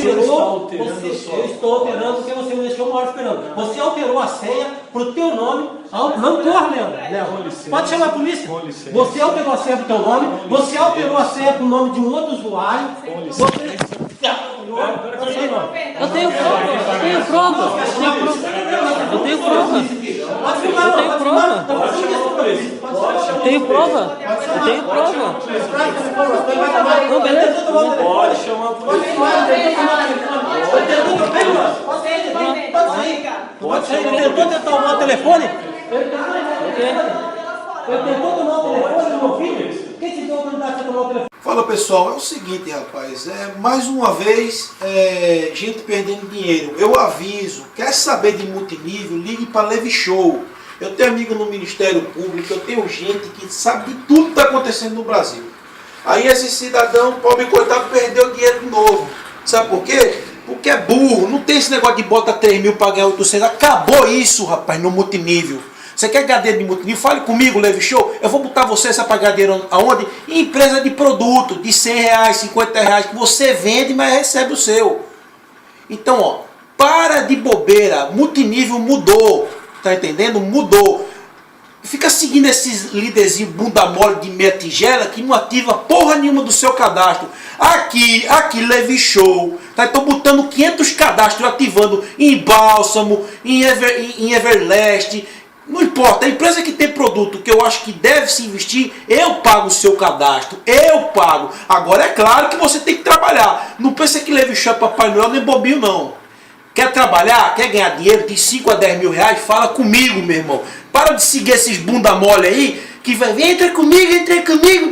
alterou, eu estou alterando porque você me deixou uma hora esperando. Você alterou a senha pro teu nome. Não corre, Léo. Pode chamar a polícia. Você alterou a senha pro teu nome. Você alterou a senha pro nome de um outro usuário. Eu tenho prova. Eu tenho prova. Não, beleza? Pode chamar a polícia. Pode sair. Ele tentou tomar o telefone? Ele tentou tomar o telefone do meu filho? Quem te deu a oportunidade de tomar o telefone? Fala pessoal, é o seguinte rapaz, mais uma vez gente perdendo dinheiro. Eu aviso, quer saber de multinível, ligue para Levi Show. Eu tenho amigo no Ministério Público, eu tenho gente que sabe de tudo que está acontecendo no Brasil. Aí esse cidadão, pobre coitado, perdeu dinheiro de novo. Sabe por quê? Porque é burro, não tem esse negócio de bota 3 mil para ganhar 800. Acabou isso rapaz, no multinível. Você quer ganhar dinheiro de multinível? Fale comigo, Levi Show. Eu vou botar você essa pagar dinheiro aonde? Em empresa de produto, de 100 reais, 50 reais, que você vende, mas recebe o seu. Então, ó, para de bobeira. Multinível mudou. Tá entendendo? Mudou. Fica seguindo esses líderzinhos bunda mole de meia tigela que não ativa porra nenhuma do seu cadastro. Aqui, Levi Show. Tá? Estou botando 500 cadastros ativando em Bálsamo, em Everlast. Não importa, a empresa que tem produto que eu acho que deve se investir, eu pago o seu cadastro, eu pago. Agora é claro que você tem que trabalhar. Não pensa que Levi Show é Papai Noel nem bobinho não. Quer trabalhar, quer ganhar dinheiro, de 5 a 10 mil reais, fala comigo, meu irmão. Para de seguir esses bunda mole aí, que vai vir, entra comigo,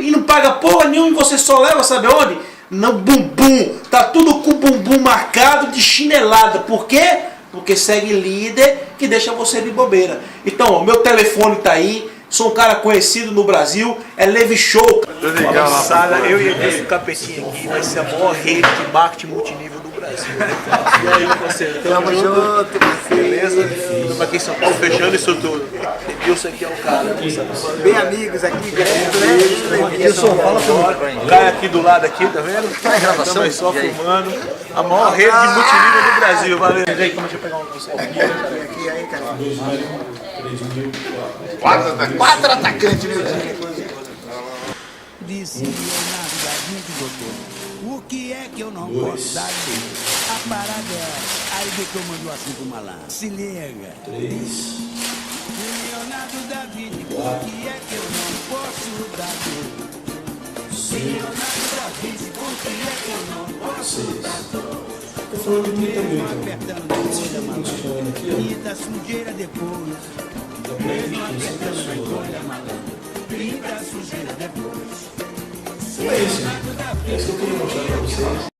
e não paga porra nenhuma, e você só leva, sabe onde? No bumbum. Tá tudo com o bumbum marcado de chinelada. Por quê? Porque segue líder que deixa você de bobeira. Então, ó, meu telefone tá aí. Sou um cara conhecido no Brasil. É Levi Show. Eu e esse capetinho aqui vai ser a maior rede de marketing multinível do Brasil. E aí, parceiro? Tamo junto, beleza? Tudo aqui em São Paulo, fechando isso tudo. Edilson aqui é o cara. Bem amigos aqui, grande, Edilson, fala comigo. O cara aqui do lado aqui, tá vendo? Tá em gravação? Também só filmando. A maior rede de multinível do Brasil. Valeu. Deixa eu pegar um com você. Aqui, aí, cara. 4 atacantes, meu Deus. Disse Leonardo da Vinci, doutor. O que é que eu não posso dar? A parada é. Aí que eu mandou assim pro malandro. Se liga. 3. Leonardo da Vinci, o que é que eu não posso dar? Leonardo da Vinci, o que é que eu não posso dar? Tô falando de mim também, apertando depois da malandra. E da sujeira depois. Mesmo apertando depois da malandra. E da sujeira depois. É isso que eu queria mostrar pra vocês.